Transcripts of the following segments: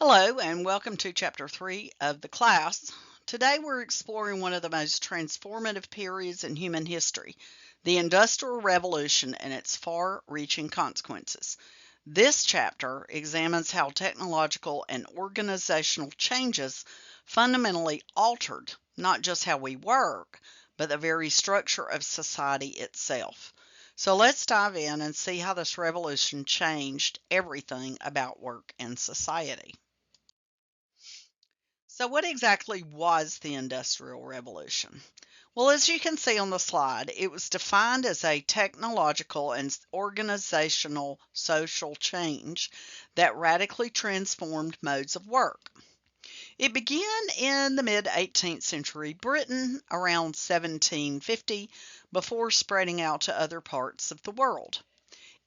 Hello and welcome to Chapter 3 of the class. Today we're exploring one of the most transformative periods in human history, the Industrial Revolution and its far-reaching consequences. This chapter examines how technological and organizational changes fundamentally altered not just how we work, but the very structure of society itself. So let's dive in and see how this revolution changed everything about work and society. So, what exactly was the Industrial Revolution? Well, as you can see on the slide, it was defined as a technological and organizational social change that radically transformed modes of work. It began in the mid 18th century Britain around 1750 before spreading out to other parts of the world.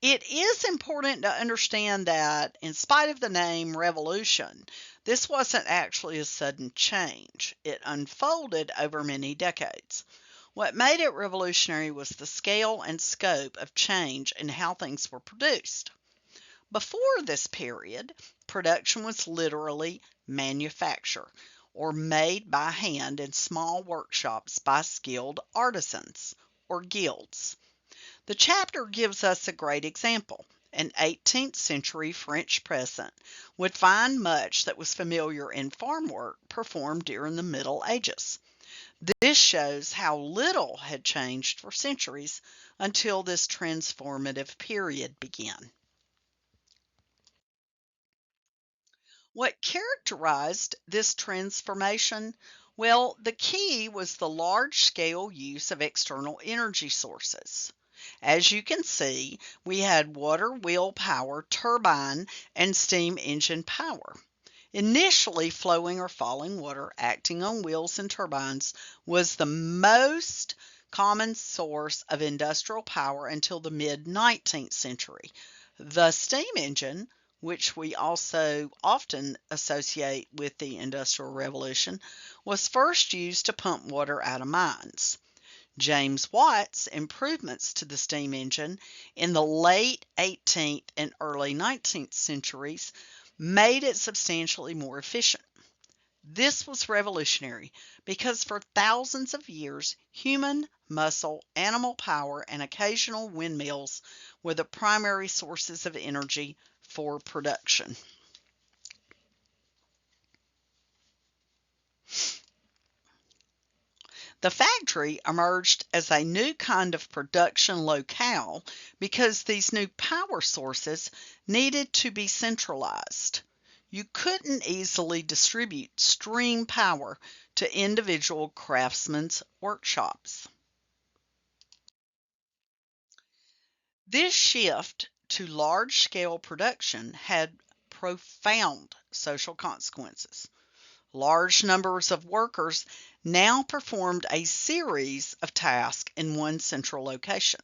It is important to understand that, in spite of the name revolution, this wasn't actually a sudden change. It unfolded over many decades. What made it revolutionary was the scale and scope of change in how things were produced. Before this period, production was literally manufacture, or made by hand in small workshops by skilled artisans, or guilds. The chapter gives us a great example. An 18th century French peasant would find much that was familiar in farm work performed during the Middle Ages. This shows how little had changed for centuries until this transformative period began. What characterized this transformation? Well, the key was the large-scale use of external energy sources. As you can see, we had water wheel power, turbine, and steam engine power. Initially, flowing or falling water acting on wheels and turbines was the most common source of industrial power until the mid-19th century. The steam engine, which we also often associate with the Industrial Revolution, was first used to pump water out of mines. James Watt's improvements to the steam engine in the late 18th and early 19th centuries made it substantially more efficient. This was revolutionary because for thousands of years, human muscle, animal power, and occasional windmills were the primary sources of energy for production. The factory emerged as a new kind of production locale because these new power sources needed to be centralized. You couldn't easily distribute stream power to individual craftsmen's workshops. This shift to large-scale production had profound social consequences. Large numbers of workers now performed a series of tasks in one central location.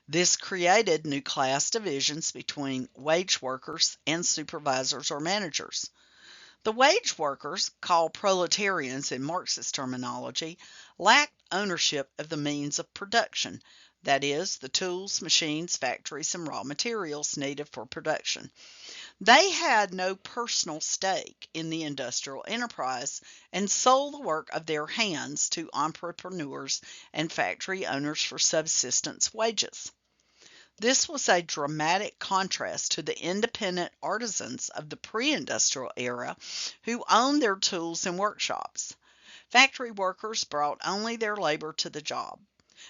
This created new class divisions between wage workers and supervisors or managers. The wage workers, called proletarians in Marxist terminology, lacked ownership of the means of production, that is, the tools, machines, factories, and raw materials needed for production. They had no personal stake in the industrial enterprise and sold the work of their hands to entrepreneurs and factory owners for subsistence wages. This was a dramatic contrast to the independent artisans of the pre-industrial era who owned their tools and workshops. Factory workers brought only their labor to the job.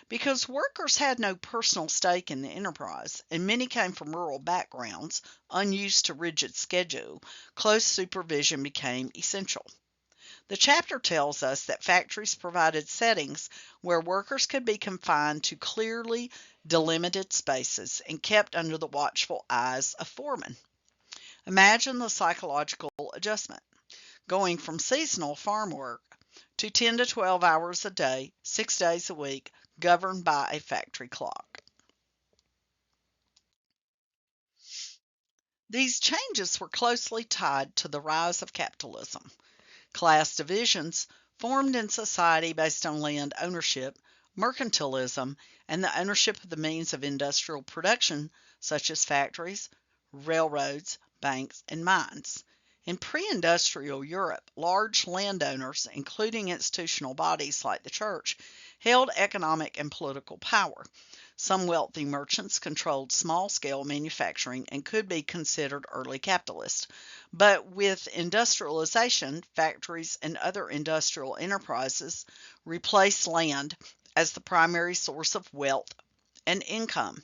Because workers had no personal stake in the enterprise, and many came from rural backgrounds, unused to rigid schedule, close supervision became essential. The chapter tells us that factories provided settings where workers could be confined to clearly delimited spaces and kept under the watchful eyes of foremen. Imagine the psychological adjustment, going from seasonal farm work to 10 to 12 hours a day, 6 days a week, governed by a factory clock. These changes were closely tied to the rise of capitalism. Class divisions formed in society based on land ownership, mercantilism, and the ownership of the means of industrial production, such as factories, railroads, banks, and mines. In pre-industrial Europe, large landowners, including institutional bodies like the church, held economic and political power. Some wealthy merchants controlled small-scale manufacturing and could be considered early capitalists. But with industrialization, factories and other industrial enterprises replaced land as the primary source of wealth and income.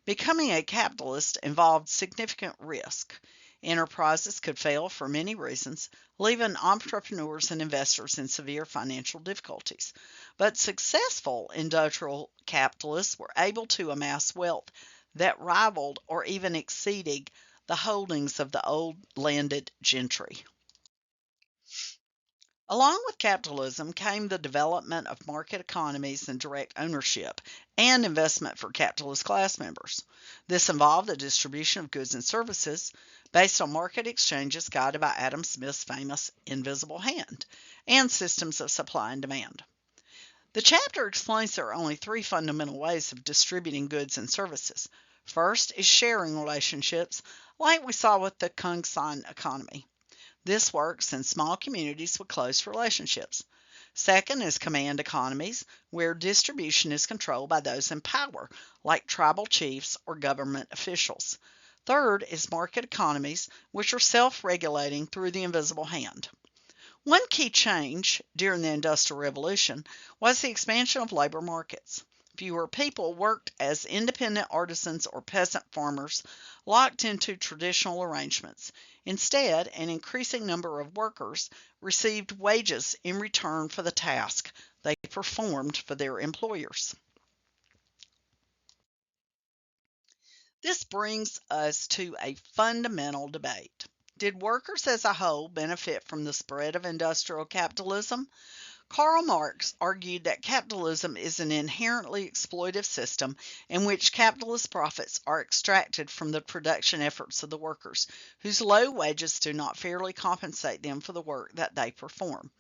Becoming a capitalist involved significant risk. Enterprises could fail for many reasons, leaving entrepreneurs and investors in severe financial difficulties. But successful industrial capitalists were able to amass wealth that rivaled or even exceeded the holdings of the old landed gentry. Along with capitalism came the development of market economies and direct ownership and investment for capitalist class members. This involved the distribution of goods and services based on market exchanges guided by Adam Smith's famous invisible hand and systems of supply and demand. The chapter explains there are only three fundamental ways of distributing goods and services. First is sharing relationships, like we saw with the Kungsan economy. This works in small communities with close relationships. Second is command economies, where distribution is controlled by those in power, like tribal chiefs or government officials. Third is market economies, which are self-regulating through the invisible hand. One key change during the Industrial Revolution was the expansion of labor markets. Fewer people worked as independent artisans or peasant farmers locked into traditional arrangements. Instead, an increasing number of workers received wages in return for the task they performed for their employers. This brings us to a fundamental debate. Did workers as a whole benefit from the spread of industrial capitalism? Karl Marx argued that capitalism is an inherently exploitive system in which capitalist profits are extracted from the production efforts of the workers, whose low wages do not fairly compensate them for the work that they perform.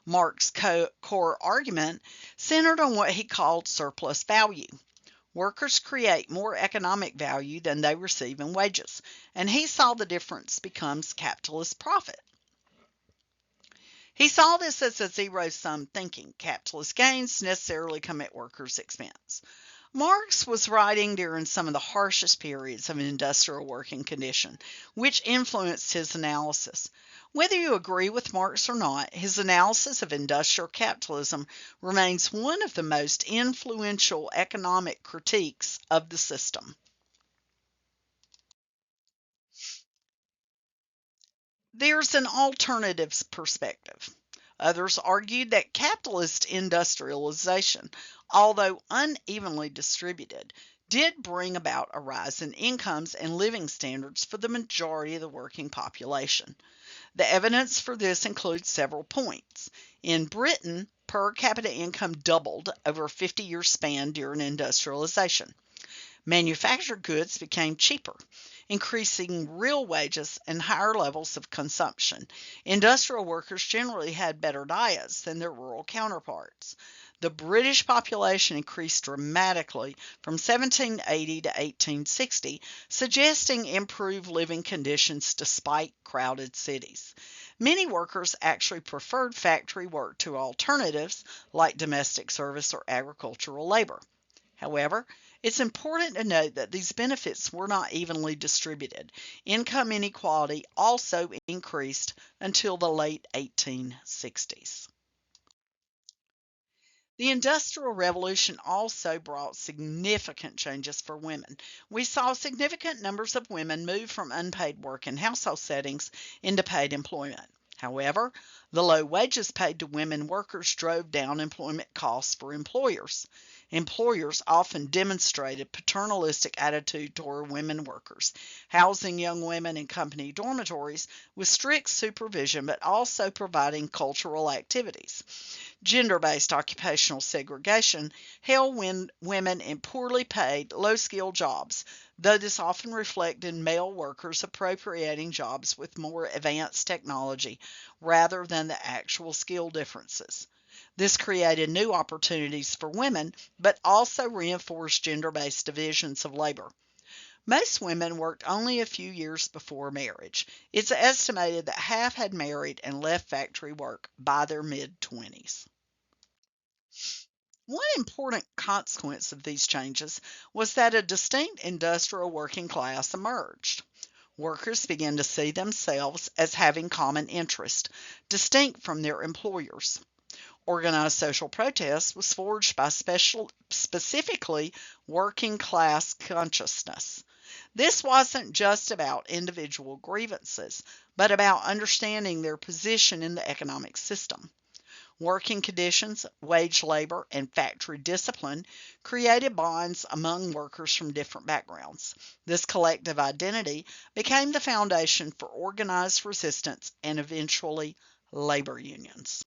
Marx's core argument centered on what he called surplus value. Workers create more economic value than they receive in wages, and he saw the difference becomes capitalist profit. He saw this as a zero-sum thinking. Capitalist gains necessarily come at workers' expense. Marx was writing during some of the harshest periods of industrial working condition, which influenced his analysis. Whether you agree with Marx or not, his analysis of industrial capitalism remains one of the most influential economic critiques of the system. There's an alternative perspective. Others argued that capitalist industrialization, although unevenly distributed, did bring about a rise in incomes and living standards for the majority of the working population. The evidence for this includes several points. In Britain, per capita income doubled over a 50-year span during industrialization. Manufactured goods became cheaper, increasing real wages and higher levels of consumption. Industrial workers generally had better diets than their rural counterparts. The British population increased dramatically from 1780 to 1860, suggesting improved living conditions despite crowded cities. Many workers actually preferred factory work to alternatives like domestic service or agricultural labor. However, it's important to note that these benefits were not evenly distributed. Income inequality also increased until the late 1860s. The Industrial Revolution also brought significant changes for women. We saw significant numbers of women move from unpaid work in household settings into paid employment. However, the low wages paid to women workers drove down employment costs for employers. Employers often demonstrated paternalistic attitude toward women workers, housing young women in company dormitories with strict supervision, but also providing cultural activities. Gender-based occupational segregation held women in poorly paid, low-skilled jobs, though this often reflected male workers appropriating jobs with more advanced technology rather than the actual skill differences. This created new opportunities for women, but also reinforced gender-based divisions of labor. Most women worked only a few years before marriage. It's estimated that half had married and left factory work by their mid-20s. One important consequence of these changes was that a distinct industrial working class emerged. Workers began to see themselves as having common interests, distinct from their employers. Organized social protest was forged by specifically working class consciousness. This wasn't just about individual grievances, but about understanding their position in the economic system. Working conditions, wage labor, and factory discipline created bonds among workers from different backgrounds. This collective identity became the foundation for organized resistance and eventually labor unions.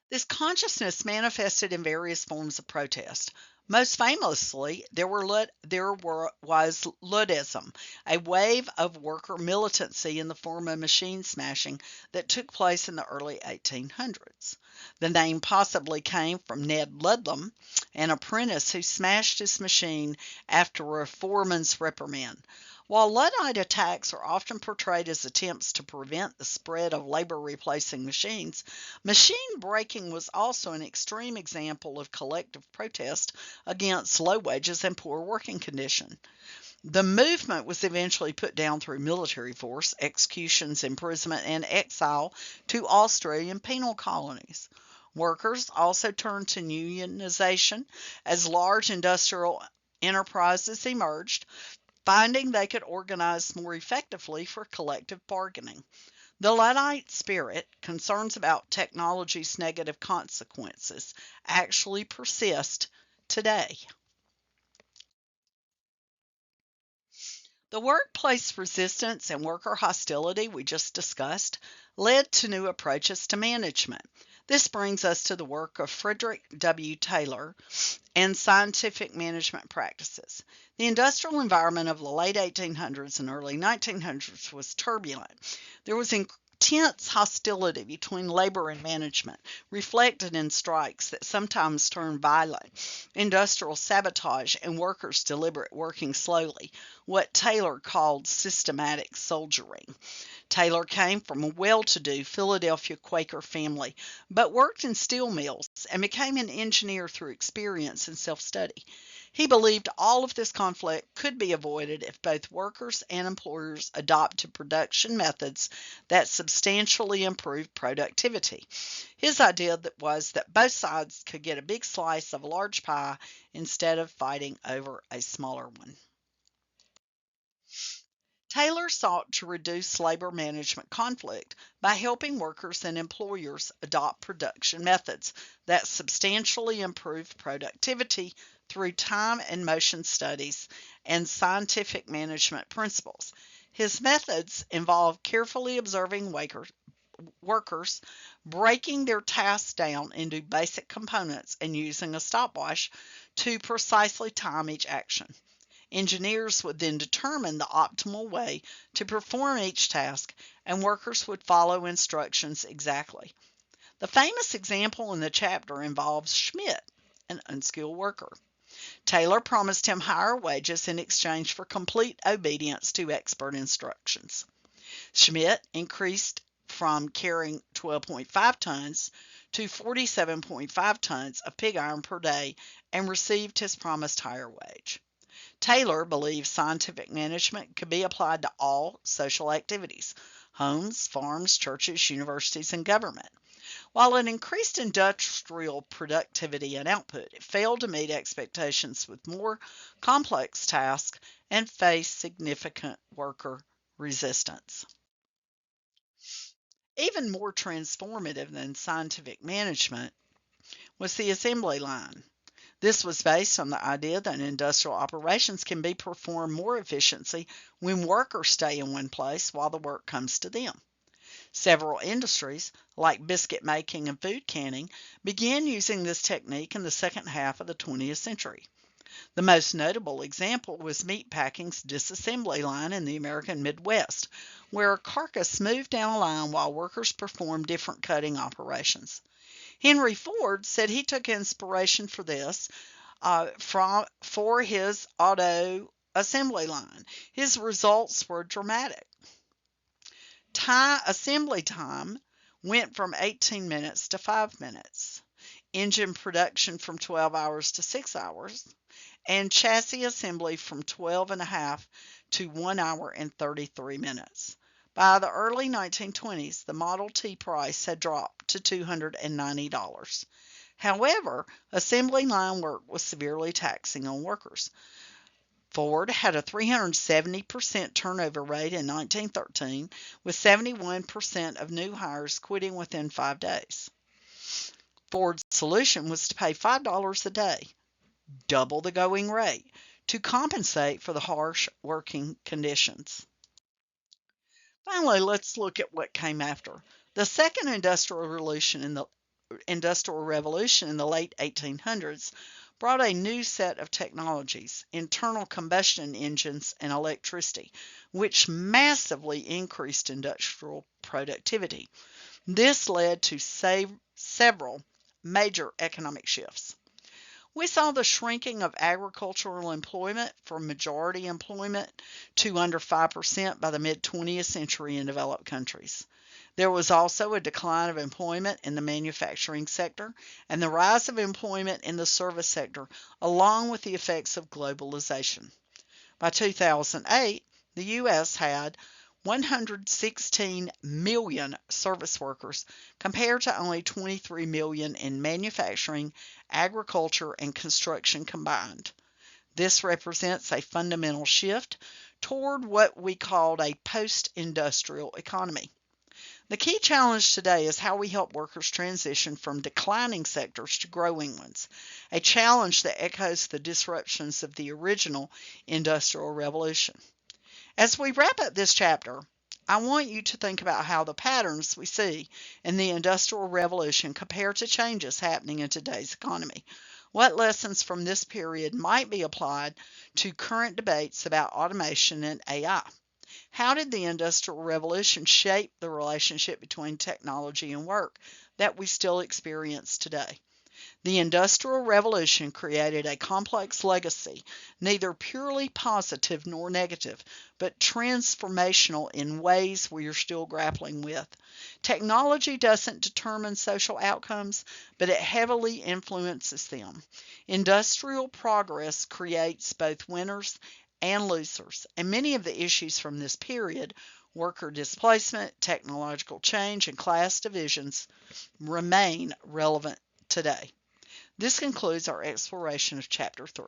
This consciousness manifested in various forms of protest. Most famously, was Luddism, a wave of worker militancy in the form of machine smashing that took place in the early 1800s. The name possibly came from Ned Ludlam, an apprentice who smashed his machine after a foreman's reprimand. While Luddite attacks are often portrayed as attempts to prevent the spread of labor-replacing machines, machine breaking was also an extreme example of collective protest against low wages and poor working conditions. The movement was eventually put down through military force, executions, imprisonment, and exile to Australian penal colonies. Workers also turned to unionization as large industrial enterprises emerged, finding they could organize more effectively for collective bargaining. The Luddite spirit, concerns about technology's negative consequences, actually persist today. The workplace resistance and worker hostility we just discussed led to new approaches to management. This brings us to the work of Frederick W. Taylor and scientific management practices. The industrial environment of the late 1800s and early 1900s was turbulent. There was intense hostility between labor and management, reflected in strikes that sometimes turned violent, industrial sabotage, and workers' deliberate working slowly, what Taylor called systematic soldiering. Taylor came from a well-to-do Philadelphia Quaker family, but worked in steel mills and became an engineer through experience and self-study. He believed all of this conflict could be avoided if both workers and employers adopted production methods that substantially improved productivity. His idea was that both sides could get a big slice of a large pie instead of fighting over a smaller one. Taylor sought to reduce labor management conflict by helping workers and employers adopt production methods that substantially improved productivity through time and motion studies and scientific management principles. His methods involved carefully observing workers, breaking their tasks down into basic components, and using a stopwatch to precisely time each action. Engineers would then determine the optimal way to perform each task, and workers would follow instructions exactly. The famous example in the chapter involves Schmidt, an unskilled worker. Taylor promised him higher wages in exchange for complete obedience to expert instructions. Schmidt increased from carrying 12.5 tons to 47.5 tons of pig iron per day and received his promised higher wage. Taylor believed scientific management could be applied to all social activities: homes, farms, churches, universities, and government. While it increased industrial productivity and output, it failed to meet expectations with more complex tasks and faced significant worker resistance. Even more transformative than scientific management was the assembly line. This was based on the idea that industrial operations can be performed more efficiently when workers stay in one place while the work comes to them. Several industries, like biscuit making and food canning, began using this technique in the second half of the 20th century. The most notable example was meatpacking's disassembly line in the American Midwest, where a carcass moved down a line while workers performed different cutting operations. Henry Ford said he took inspiration for this for his auto assembly line. His results were dramatic. Assembly time went from 18 minutes to 5 minutes. Engine production from 12 hours to 6 hours. And chassis assembly from 12 and a half to 1 hour and 33 minutes. By the early 1920s, the Model T price had dropped to $290. However, assembly line work was severely taxing on workers. Ford had a 370% turnover rate in 1913, with 71% of new hires quitting within 5 days. Ford's solution was to pay $5 a day, double the going rate, to compensate for the harsh working conditions. Finally, let's look at what came after. The second industrial revolution in the late 1800s brought a new set of technologies, internal combustion engines and electricity, which massively increased industrial productivity. This led to several major economic shifts. We saw the shrinking of agricultural employment from majority employment to under 5% by the mid-20th century in developed countries. There was also a decline of employment in the manufacturing sector and the rise of employment in the service sector, along with the effects of globalization. By 2008, the U.S. had 116 million service workers compared to only 23 million in manufacturing, agriculture, and construction combined. This represents a fundamental shift toward what we called a post-industrial economy. The key challenge today is how we help workers transition from declining sectors to growing ones, a challenge that echoes the disruptions of the original Industrial Revolution. As we wrap up this chapter, I want you to think about how the patterns we see in the Industrial Revolution compare to changes happening in today's economy. What lessons from this period might be applied to current debates about automation and AI? How did the Industrial Revolution shape the relationship between technology and work that we still experience today? The Industrial Revolution created a complex legacy, neither purely positive nor negative, but transformational in ways we are still grappling with. Technology doesn't determine social outcomes, but it heavily influences them. Industrial progress creates both winners and losers, and many of the issues from this period, worker displacement, technological change, and class divisions, remain relevant today. This concludes our exploration of Chapter 3.